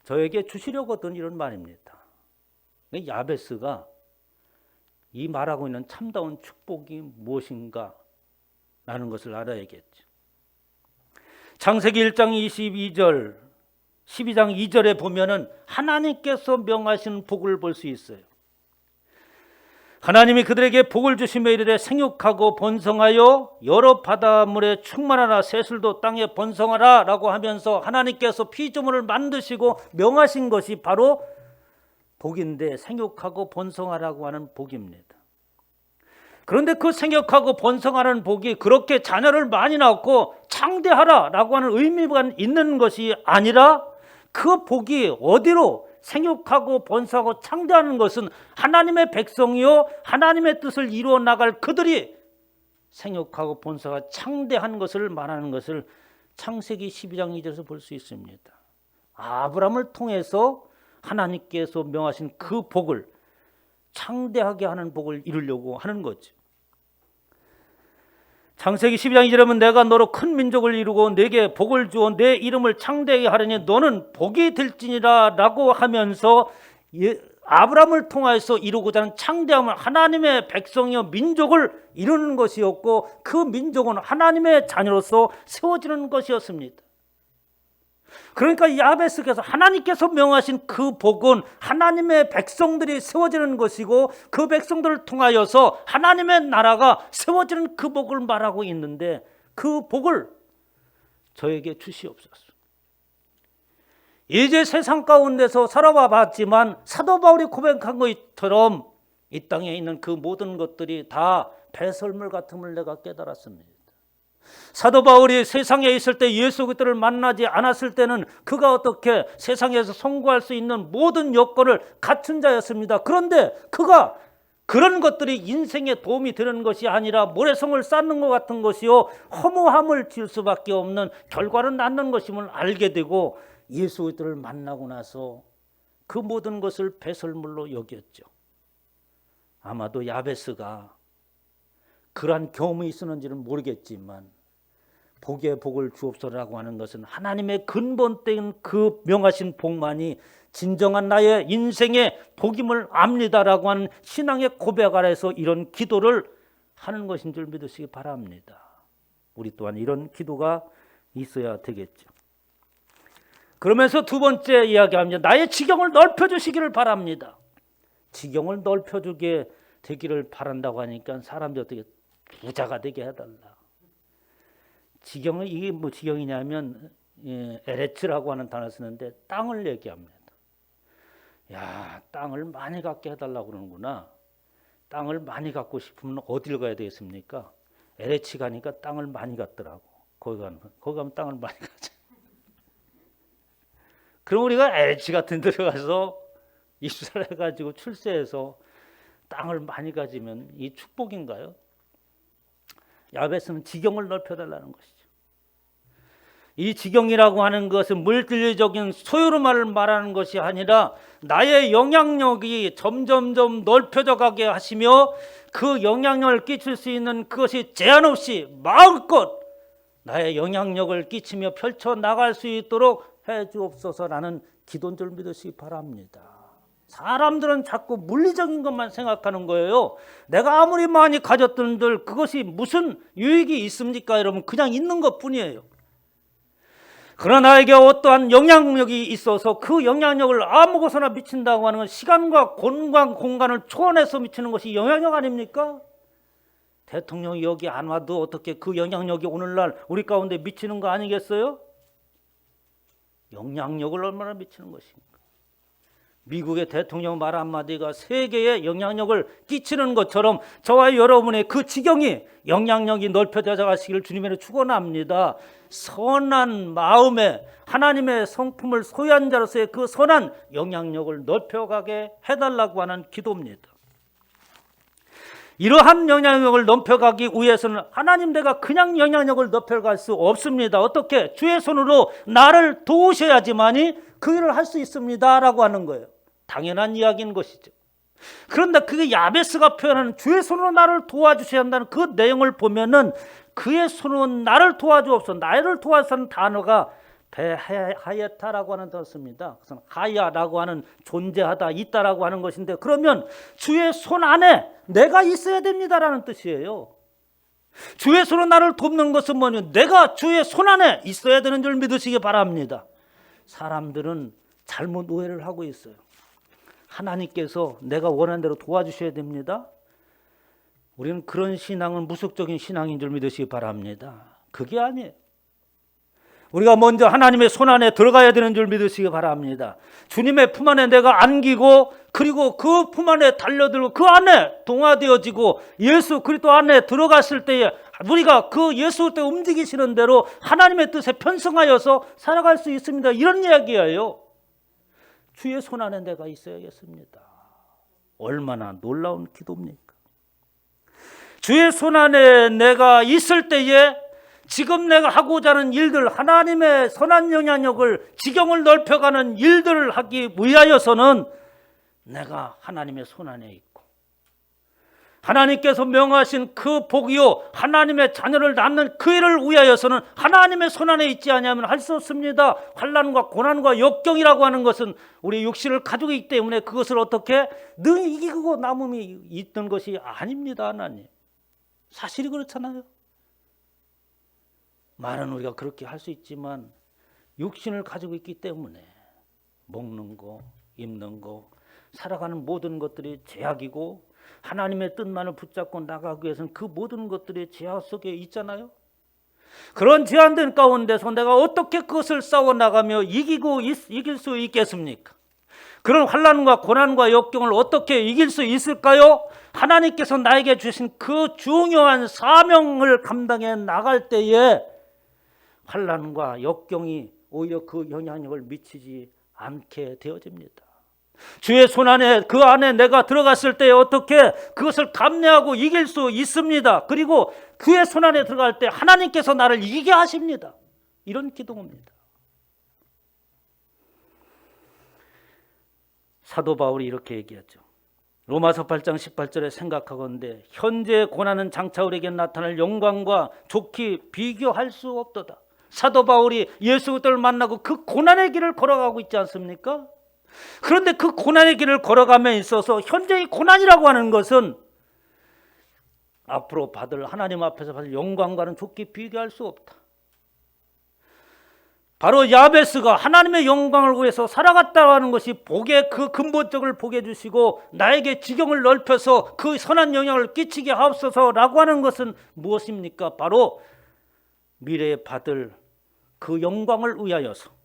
저에게 주시려거든, 이런 말입니다. 야베스가 이 말하고 있는 참다운 축복이 무엇인가 라는 것을 알아야겠죠. 창세기 1장 22절 12장 2절에 보면은 하나님께서 명하신 복을 볼 수 있어요. 하나님이 그들에게 복을 주시며 이르되 생육하고 번성하여 여러 바닷물에 충만하라, 새술도 땅에 번성하라 라고 하면서 하나님께서 피조물을 만드시고 명하신 것이 바로 복인데, 생육하고 번성하라고 하는 복입니다. 그런데 그 생육하고 번성하는 복이 그렇게 자녀를 많이 낳고 창대하라 라고 하는 의미가 있는 것이 아니라, 그 복이 어디로 생육하고 번성하고 창대하는 것은 하나님의 백성이요 하나님의 뜻을 이루어 나갈 그들이 생육하고 번성하고 창대한 것을 말하는 것을 창세기 12장 2절에서 볼 수 있습니다. 아브라함을 통해서 하나님께서 명하신 그 복을, 창대하게 하는 복을 이루려고 하는 거죠. 창세기 12장 2절에 보면 내가 너로 큰 민족을 이루고 내게 복을 주어 내 이름을 창대하게 하려니 너는 복이 될지니라 라고 하면서 아브라함을 통해서 이루고자 하는 창대함은 하나님의 백성이요 민족을 이루는 것이었고, 그 민족은 하나님의 자녀로서 세워지는 것이었습니다. 그러니까 야베스께서 하나님께서 명하신 그 복은 하나님의 백성들이 세워지는 것이고 그 백성들을 통하여서 하나님의 나라가 세워지는 그 복을 말하고 있는데 그 복을 저에게 주시옵소서. 이제 세상 가운데서 살아와 봤지만 사도 바울이 고백한 것처럼 이 땅에 있는 그 모든 것들이 다 배설물 같음을 내가 깨달았습니다. 사도 바울이 세상에 있을 때 예수 그리스도를 만나지 않았을 때는 그가 어떻게 세상에서 성공할 수 있는 모든 여건을 갖춘 자였습니다. 그런데 그가 그런 것들이 인생에 도움이 되는 것이 아니라 모래성을 쌓는 것 같은 것이요 허무함을 질 수밖에 없는 결과는 낳는 것임을 알게 되고 예수 그리스도를 만나고 나서 그 모든 것을 배설물로 여겼죠. 아마도 야베스가 그러한 경험이 있었는지는 모르겠지만 복의 복을 주옵소서라고 하는 것은 하나님의 근본된 그 명하신 복만이 진정한 나의 인생의 복임을 압니다라고 하는 신앙의 고백 아래서 이런 기도를 하는 것인 줄 믿으시기 바랍니다. 우리 또한 이런 기도가 있어야 되겠죠. 그러면서 두 번째 이야기합니다. 나의 지경을 넓혀주시기를 바랍니다. 지경을 넓혀주게 되기를 바란다고 하니까 사람들이 어떻게 부자가 되게 해달라. 지경은 이게 뭐 지경이냐면 에레츠라고 하는 단어를 쓰는데 땅을 얘기합니다. 야, 땅을 많이 갖게 해달라고 그러는구나. 땅을 많이 갖고 싶으면 어디를 가야 되겠습니까? 에레치 가니까 땅을 많이 갖더라고. 거기 가면 땅을 많이 가자. 그럼 우리가 에레치 같은 데 들어가서 입사를 해가지고 출세해서 땅을 많이 가지면 이 축복인가요? 야베스는 지경을 넓혀달라는 것이죠. 이 지경이라고 하는 것은 물질적인 소유로만을 말하는 것이 아니라 나의 영향력이 점점점 넓혀져 가게 하시며 그 영향력을 끼칠 수 있는 그것이 제한 없이 마음껏 나의 영향력을 끼치며 펼쳐나갈 수 있도록 해 주옵소서라는 기도인 줄 믿으시기 바랍니다. 사람들은 자꾸 물리적인 것만 생각하는 거예요. 내가 아무리 많이 가졌던들 그것이 무슨 유익이 있습니까? 여러분, 그냥 있는 것뿐이에요. 그러나 나에게 어떠한 영향력이 있어서 그 영향력을 아무 곳에나 미친다고 하는 건 시간과 공간을 초월해서 미치는 것이 영향력 아닙니까? 대통령이 여기 안 와도 어떻게 그 영향력이 오늘날 우리 가운데 미치는 거 아니겠어요? 영향력을 얼마나 미치는 것입니까? 미국의 대통령 말 한마디가 세계에 영향력을 끼치는 것처럼 저와 여러분의 그 지경이 영향력이 넓혀져 가시기를 주님으로 축원합니다. 선한 마음에 하나님의 성품을 소유한 자로서의 그 선한 영향력을 넓혀가게 해달라고 하는 기도입니다. 이러한 영향력을 넓혀가기 위해서는 하나님 내가 그냥 영향력을 넓혀갈 수 없습니다. 어떻게? 주의 손으로 나를 도우셔야지만이 그 일을 할 수 있습니다 라고 하는 거예요. 당연한 이야기인 것이죠. 그런데 그게 야베스가 표현하는 주의 손으로 나를 도와주셔야 한다는 그 내용을 보면은 그의 손으로 나를 도와주옵소서. 나를 도와주는 단어가 베하야타라고 하는 단어입니다. 그래서 하야라고 하는 존재하다, 있다라고 하는 것인데 그러면 주의 손 안에 내가 있어야 됩니다라는 뜻이에요. 주의 손으로 나를 돕는 것은 뭐냐면 내가 주의 손 안에 있어야 되는 줄 믿으시기 바랍니다. 사람들은 잘못 오해를 하고 있어요. 하나님께서 내가 원하는 대로 도와주셔야 됩니다. 우리는 그런 신앙은 무속적인 신앙인 줄 믿으시기 바랍니다. 그게 아니에요. 우리가 먼저 하나님의 손 안에 들어가야 되는 줄 믿으시기 바랍니다. 주님의 품 안에 내가 안기고 그리고 그 품 안에 달려들고 그 안에 동화되어지고 예수 그리스도 안에 들어갔을 때에 우리가 그 예수 그리스도 움직이시는 대로 하나님의 뜻에 편성하여서 살아갈 수 있습니다. 이런 이야기예요. 주의 손 안에 내가 있어야겠습니다. 얼마나 놀라운 기도입니까? 주의 손 안에 내가 있을 때에 지금 내가 하고자 하는 일들, 하나님의 선한 영향력을 지경을 넓혀가는 일들을 하기 위하여서는 내가 하나님의 손 안에 있고 하나님께서 명하신 그 복이요 하나님의 자녀를 낳는 그 일을 위하여서는 하나님의 손 안에 있지 않으면 할 수 없습니다. 환난과 고난과 역경이라고 하는 것은 우리 육신을 가지고 있기 때문에 그것을 어떻게 능히 이기고 남음이 있던 것이 아닙니다. 하나님 사실이 그렇잖아요. 말은 우리가 그렇게 할 수 있지만 육신을 가지고 있기 때문에 먹는 거, 입는 거, 살아가는 모든 것들이 제약이고 하나님의 뜻만을 붙잡고 나가기 위해서는 그 모든 것들이 제약 속에 있잖아요. 그런 제한된 가운데서 내가 어떻게 그것을 싸워나가며 이길 수 있겠습니까? 그런 환난과 고난과 역경을 어떻게 이길 수 있을까요? 하나님께서 나에게 주신 그 중요한 사명을 감당해 나갈 때에 환난과 역경이 오히려 그 영향력을 미치지 않게 되어집니다. 주의 손 안에 그 안에 내가 들어갔을 때 어떻게 그것을 감내하고 이길 수 있습니다. 그리고 그의 손 안에 들어갈 때 하나님께서 나를 이기게 하십니다. 이런 기도입니다. 사도 바울이 이렇게 얘기하죠. 로마서 8장 18절에 생각하건대 현재 고난은 장차 우리에게 나타날 영광과 좋게 비교할 수 없도다. 사도 바울이 예수 그리스도를 만나고 그 고난의 길을 걸어가고 있지 않습니까? 그런데 그 고난의 길을 걸어감에 있어서 현재의 고난이라고 하는 것은 앞으로 하나님 앞에서 받을 영광과는 좋게 비교할 수 없다. 바로 야베스가 하나님의 영광을 위해서 살아갔다는 것이 복의 그 근본적을 보게 해주시고 나에게 지경을 넓혀서 그 선한 영향을 끼치게 하옵소서라고 하는 것은 무엇입니까? 바로 미래에 받을 그 영광을 위하여서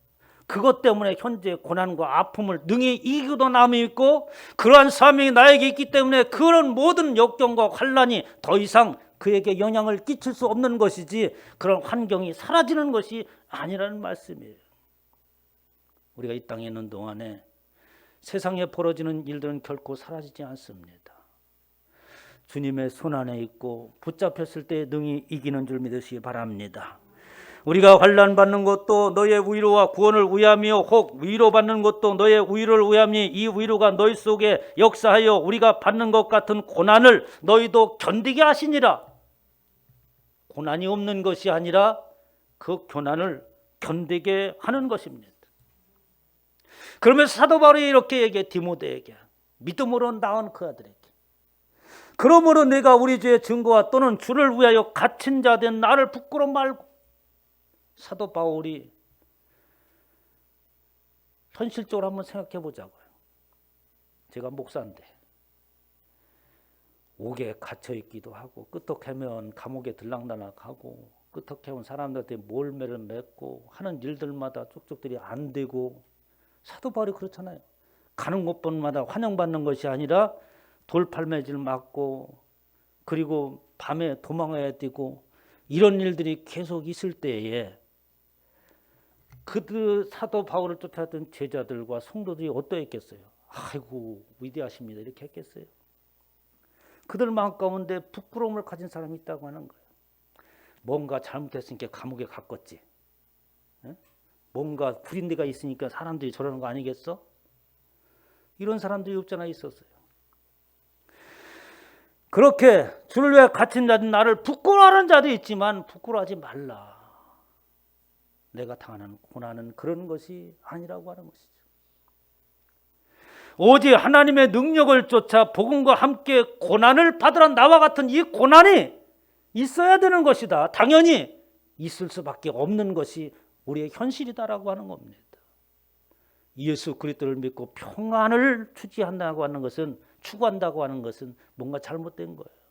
그것 때문에 현재 고난과 아픔을 능히 이기고도 남이 있고 그러한 사명이 나에게 있기 때문에 그런 모든 역경과 환난이 더 이상 그에게 영향을 끼칠 수 없는 것이지 그런 환경이 사라지는 것이 아니라는 말씀이에요. 우리가 이 땅에 있는 동안에 세상에 벌어지는 일들은 결코 사라지지 않습니다. 주님의 손 안에 있고 붙잡혔을 때 능히 이기는 줄 믿으시기 바랍니다. 우리가 환난 받는 것도 너의 위로와 구원을 위함이요 혹 위로받는 것도 너의 위로를 위함이 이 위로가 너희 속에 역사하여 우리가 받는 것 같은 고난을 너희도 견디게 하시니라. 고난이 없는 것이 아니라 그 고난을 견디게 하는 것입니다. 그러면서 사도 바울이 이렇게 얘기해 디모데에게 믿음으로 낳은 그 아들에게 그러므로 내가 우리 주의 증거와 또는 주를 위하여 갇힌 자 된 나를 부끄러 말고 사도 바울이 현실적으로 한번 생각해 보자고요. 제가 목사인데 옥에 갇혀 있기도 하고 끄떡하면 감옥에 들락날락하고 끄떡해온 사람들한테 몰매를 맺고 하는 일들마다 쪽쪽들이 안 되고 사도 바울이 그렇잖아요. 가는 곳마다 환영받는 것이 아니라 돌팔매질 맞고 그리고 밤에 도망가야 되고 이런 일들이 계속 있을 때에 그들 사도 바울을 쫓아왔던 제자들과 성도들이 어떠했겠어요? 아이고 위대하십니다 이렇게 했겠어요? 그들 마음 가운데 부끄러움을 가진 사람이 있다고 하는 거예요. 뭔가 잘못했으니까 감옥에 갔겠지. 뭔가 구린 데가 있으니까 사람들이 저러는 거 아니겠어? 이런 사람들이 없잖아 있었어요. 그렇게 주를 위해 갇힌 자든 나를 부끄러워하는 자도 있지만 부끄러워하지 말라. 내가 당하는 고난은 그런 것이 아니라고 하는 것이죠. 오직 하나님의 능력을 쫓아 복음과 함께 고난을 받으라. 나와 같은 이 고난이 있어야 되는 것이다. 당연히 있을 수밖에 없는 것이 우리의 현실이다라고 하는 겁니다. 예수 그리스도를 믿고 평안을 추구한다고 하는 것은 뭔가 잘못된 거예요.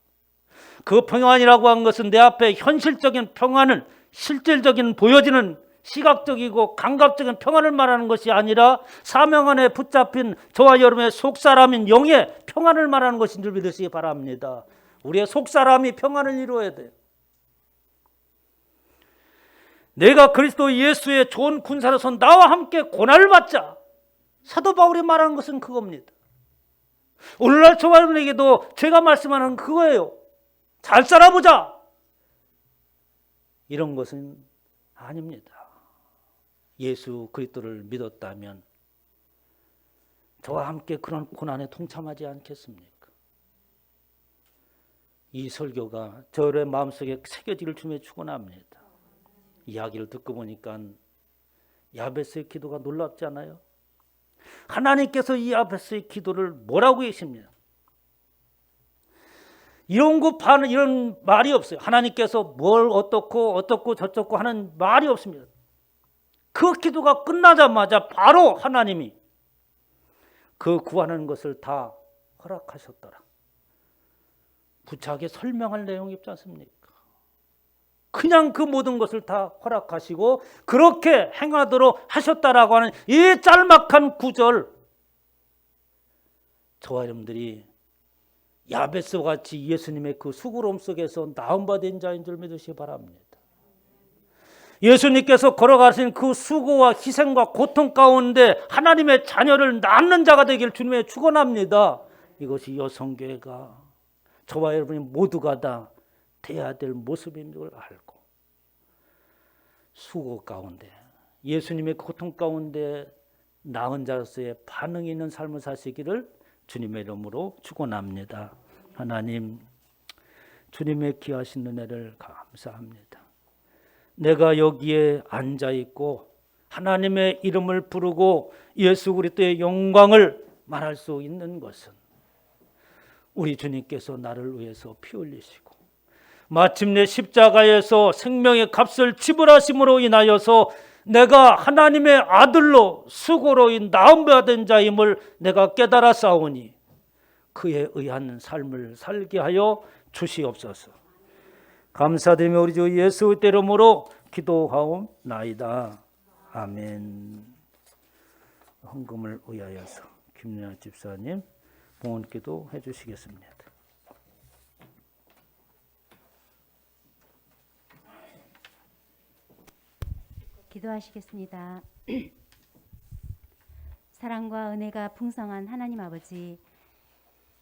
그 평안이라고 하는 것은 내 앞에 현실적인 평안을 실질적인 보여지는 시각적이고 감각적인 평안을 말하는 것이 아니라 사명 안에 붙잡힌 저와 여러분의 속사람인 영의 평안을 말하는 것인 줄 믿으시기 바랍니다. 우리의 속사람이 평안을 이루어야 돼요. 내가 그리스도 예수의 좋은 군사로서 나와 함께 고난을 받자. 사도 바울이 말하는 것은 그겁니다. 오늘날 저와 여러분에게도 제가 말씀하는 그거예요. 잘 살아보자. 이런 것은 아닙니다. 예수 그리스도를 믿었다면 저와 함께 그런 고난에 동참하지 않겠습니까? 이 설교가 저의 마음속에 새겨지기를 주며 축원합니다. 이야기를 듣고 보니까 야베스의 기도가 놀랍지 않아요? 하나님께서 이 야베스의 기도를 뭐라고 계십니다. 이런 말이 없어요. 하나님께서 뭘 어떻고 저떻고 하는 말이 없습니다. 그 기도가 끝나자마자 바로 하나님이 그 구하는 것을 다 허락하셨더라. 구차하게 설명할 내용이 없지 않습니까? 그냥 그 모든 것을 다 허락하시고 그렇게 행하도록 하셨다라고 하는 이 짤막한 구절, 저와 여러분들이 야베스와 같이 예수님의 그 수고로움 속에서 나음받은 자인 줄 믿으시기 바랍니다. 예수님께서 걸어가신 그 수고와 희생과 고통 가운데 하나님의 자녀를 낳는 자가 되길 주님의 축원합니다. 이것이 여성교회가, 저와 여러분이 모두가 다 돼야 될 모습인 걸 알고, 수고 가운데 예수님의 고통 가운데 낳은 자로서의 반응이 있는 삶을 사시기를 주님의 이름으로 축원합니다. 하나님, 주님의 귀하신 은혜를 감사합니다. 내가 여기에 앉아 있고 하나님의 이름을 부르고 예수 그리스도의 영광을 말할 수 있는 것은 우리 주님께서 나를 위해서 피 흘리시고 마침내 십자가에서 생명의 값을 지불하심으로 인하여서 내가 하나님의 아들로 수고로 나음받은 자임을 내가 깨달아 싸우니 그에 의한 삶을 살게 하여 주시옵소서. 감사드리며 우리 주 예수 이름으로 기도하옵나이다. 아멘. 헌금을 위하여서 김연아 집사님 봉헌기도 해주시겠습니다. 기도하시겠습니다. 사랑과 은혜가 풍성한 하나님 아버지,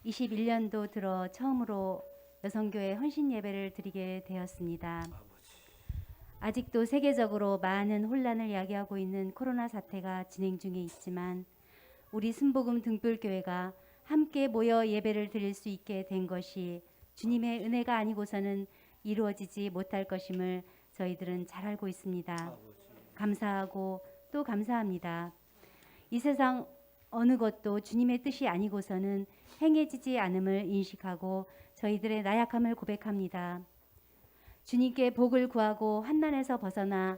21년도 들어 처음으로 여성교회 헌신 예배를 드리게 되었습니다. 아직도 세계적으로 많은 혼란을 야기하고 있는 코로나 사태가 진행 중에 있지만 우리 순복음 등불교회가 함께 모여 예배를 드릴 수 있게 된 것이 주님의 은혜가 아니고서는 이루어지지 못할 것임을 저희들은 잘 알고 있습니다. 감사하고 또 감사합니다. 이 세상 어느 것도 주님의 뜻이 아니고서는 행해지지 않음을 인식하고 저희들의 나약함을 고백합니다. 주님께 복을 구하고 환난에서 벗어나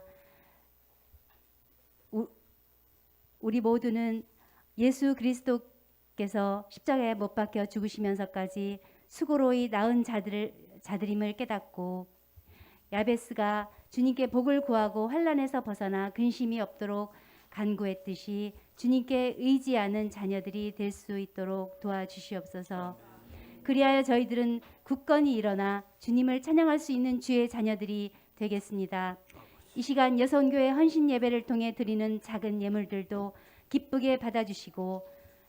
우리 모두는 예수 그리스도께서 십자가에 못 박혀 죽으시면서까지 수고로이 낳은 자들임을 깨닫고 야베스가 주님께 복을 구하고 환난에서 벗어나 근심이 없도록 간구했듯이 주님께 의지하는 자녀들이 될 수 있도록 도와주시옵소서. 그리하여 저희들은 굳건히 일어나 주님을 찬양할 수 있는 주의 자녀들이 되겠습니다. 이 시간 여성교회 헌신 예배를 통해 드리는 작은 예물들도 기쁘게 받아주시고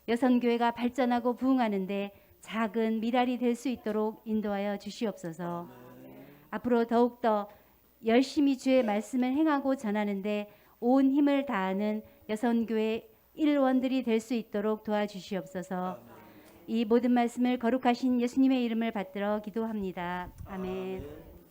여성교회가 발전하고 부흥하는데 작은 미랄이 될 수 있도록 인도하여 주시옵소서. 앞으로 더욱더 열심히 주의 말씀을 행하고 전하는데 온 힘을 다하는 여성교회 일원들이 될 수 있도록 도와주시옵소서. 이 모든 말씀을 거룩하신 예수님의 이름을 받들어 기도합니다. 아멘.